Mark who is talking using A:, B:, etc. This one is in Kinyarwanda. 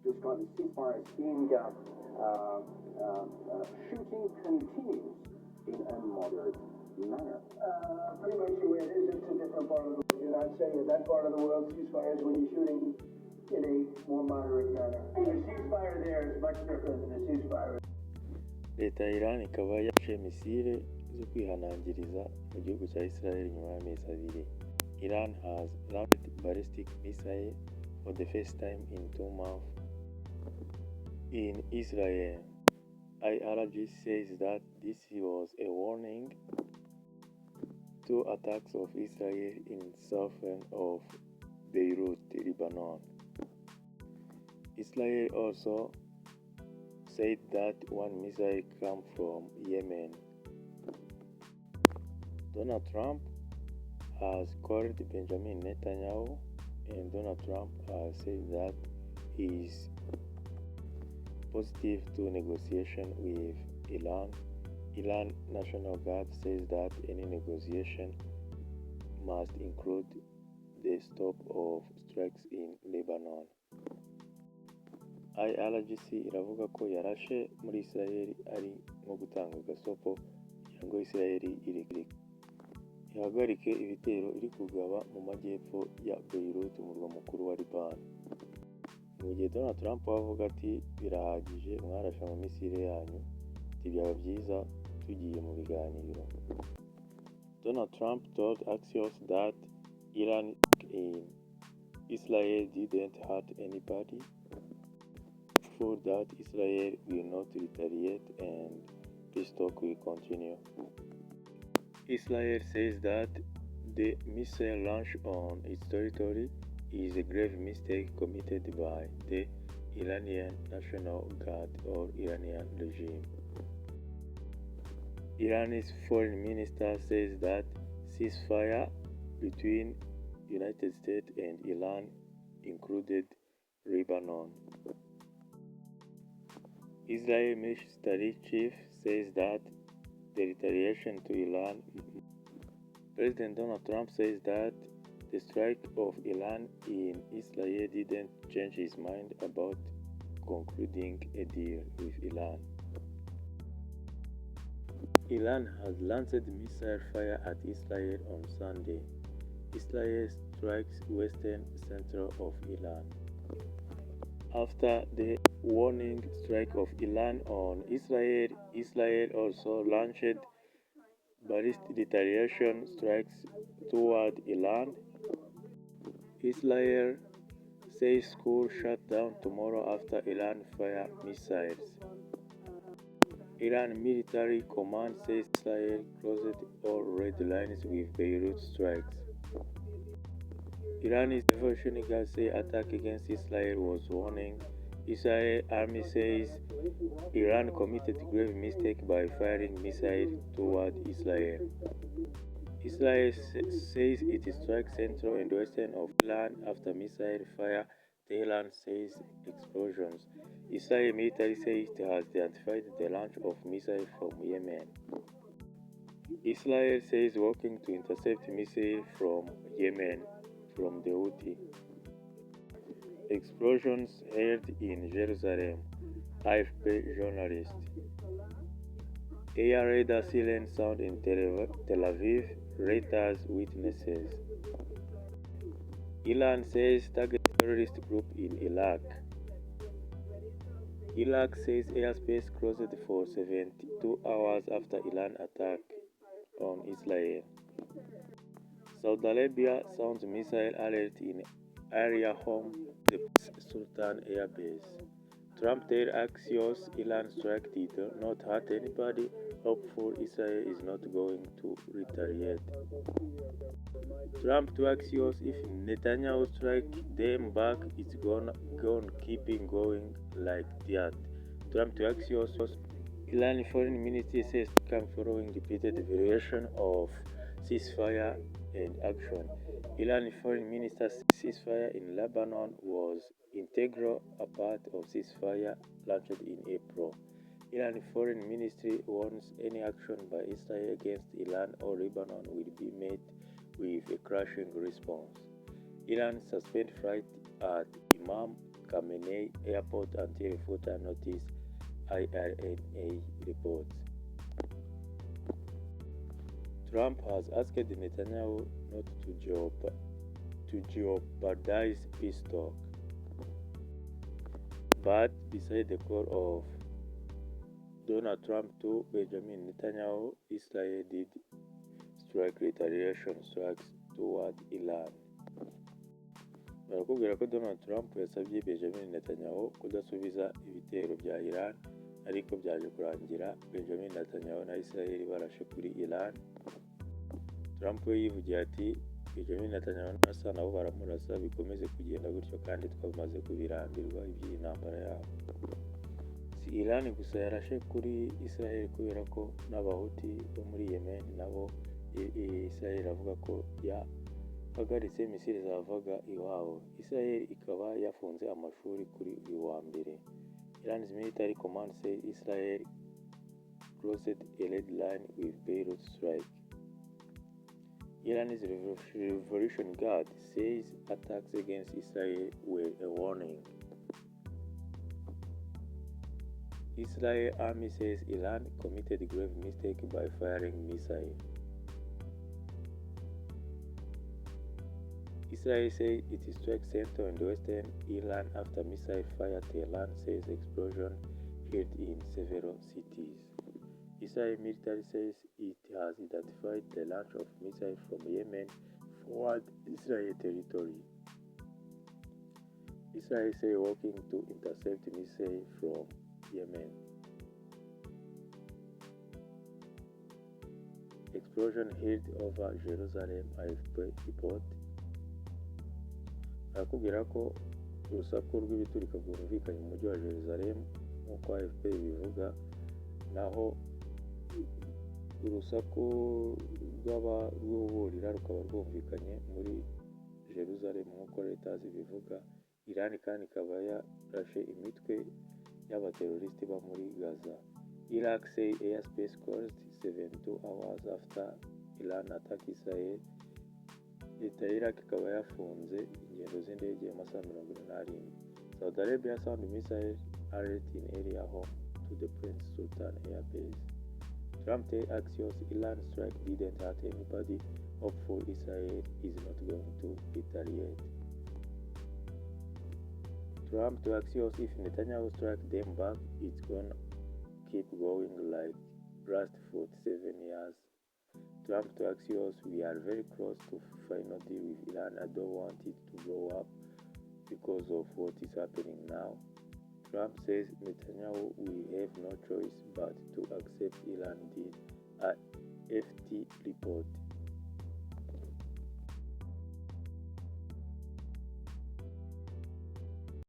A: just called the ceasefire, seeing shooting continues in a moderate manner. Pretty much the way it is, it's a different part of the world. You're not saying in that part of the world ceasefire is when you're shooting in a more moderate manner. The ceasefire there is much different than the ceasefire.
B: leta ya Iran ikaba yafashe misile zo kwihanangiriza mu gihugu cya Israel nyuma y'amezi abiri. Iran has launched ballistic missile for the first time in 2 months in Israel. IRGC says that this was a warning to attacks of Israel in southern of Beirut, Lebanon. Israel also said that one missile came from Yemen. Donald Trump has called Benjamin Netanyahu, and Donald Trump has said that he is positive to negotiation with Iran. Iran National Guard says that any negotiation must include the stop of strikes in Lebanon. IRGC iravuga ko yarashe muri Israel ari nko gutanga agasopo kugira ngo Israel ihagarike ibitero iri kugaba mu majyepfo ya Beirut, umurwa mukuru wa Lebanon. Mu gihe Donald Trump avuga ati birahagije mwarashe mu misile yanyu, ati byaba byiza tugiye mu biganiro. Donald Trump told Axios that Iran in Israel didn't hurt anybody, for that Israel will not retaliate and peace talk will continue. Israel says that the missile launch on its territory is a grave mistake committed by the Iranian National Guard or Iranian regime. Iran's foreign minister says that ceasefire between United States and Iran included Lebanon. Israel military chief says that the retaliation to Iran. President Donald Trump says that the strike of Iran in Israel didn't change his mind about concluding a deal with Iran. Iran has launched missile fire at Israel on Sunday. Israel strikes western center of Iran. After the warning strike of Iran on Israel, Israel also launched ballistic retaliation strikes toward Iran. Israel says schools shut down tomorrow after Iran fire missiles. Iran military command says Israel closed all red lines with Beirut strikes. Iran's Revolutionary Guard say attack against Israel was warning. Israel army says Iran committed grave mistake by firing missiles toward Israel. Israel says it struck central and western of Iran after missile fire. Tehran says explosions. Israel military says it has identified the launch of missiles from Yemen. Israel says working to intercept missiles from Yemen from the Houthi. Explosions heard in Jerusalem. AFP journalist. Air radar sirens sound in Tel Aviv. Reuters witnesses. Iran says target terrorist group in Iraq. Iraq says airspace closed for 72 hours after Iran attack on Israel. Saudi Arabia sounds missile alert in area home the Sultan Air Base. Trump tells Axios Iran strike did not hurt anybody, hopeful Israel is not going to retaliate. Trump to Axios, if Netanyahu strike them back, it's gonna keeping going like that. Trump to Axios, Iran foreign ministry says come following repeated violation of ceasefire and action. Iran foreign minister ceasefire in Lebanon was integral a part of ceasefire launched in April. Iran foreign ministry warns any action by Israel against Iran or Lebanon will be met with a crushing response. Iran suspended flight at Imam Khamenei airport until further notice, IRNA reports. Trump has asked Netanyahu not to jeopardize peace talk. But beside the call of Donald Trump to Benjamin Netanyahu, Israel did strike retaliation strikes toward Iran. Barakubwira ko Donald Trump yasabye Benjamin Netanyahu kudasubiza ibitero bya Iran, ariko byaje kurangira Benjamin Netanyahu na Israel barashe kuri Iran. Trump we yivugiye ati Benjamin Netanyahu n'asa nabo baramurasa, bikomeze kugenda gutyo kandi twamaze kubirambirwa iby'iyi ntambara yabo. Si Iran gusa yarashe kuri Israel kubera ko n'abahuti bo muri Yemen nabo Israel avuga ko yahagaritse misile zavaga iwabo. Israel ikaba yafunze amashuri kuri uyu wa mbere. Iran's military command said Israel crossed a red line with Beirut strike. Iran's Revolutionary Guard says attacks against Israel were a warning. Israel army says Iran committed a grave mistake by firing missile. Israel says it struck center in the western Iran after missile fire. Tehran says explosion heard in several cities. Israel military says it has identified the launch of missiles from Yemen toward Israel territory. Israel says working to intercept missiles from Yemen. Explosion heard over Jerusalem, Haifa report. Barakubwira ko urusaku rw'ibiturika rwumvikanye mu mujyi wa Jerusalem nk'uko AFP bivuga, naho urusaku rw'uburira rukaba rwumvikanye muri Jerusalem nk'uko leta zibivuga. Iran kandi ikaba yarashe imitwe y'abateroristi ba muri Gaza. Iraq say airspace closed 72 hours after Iran attack Israel. Leta ya Iraq ikaba yafunze ingendo z'indege amasaha 47. Saudi Arabia sound missile alert in area home to the Prince Sultan Air Base. Trump tells Axios Iran strike didn't hurt anybody, hopeful Israel is not going to retaliate. Trump to Axios, if Netanyahu strike them back, it's gonna keep going like last 47 years. Trump to Axios, we are very close to final deal with Iran. I don't want it to blow up because of what is happening now. Trump says Netanyahu will have no choice but to accept Iran deal, a FT report.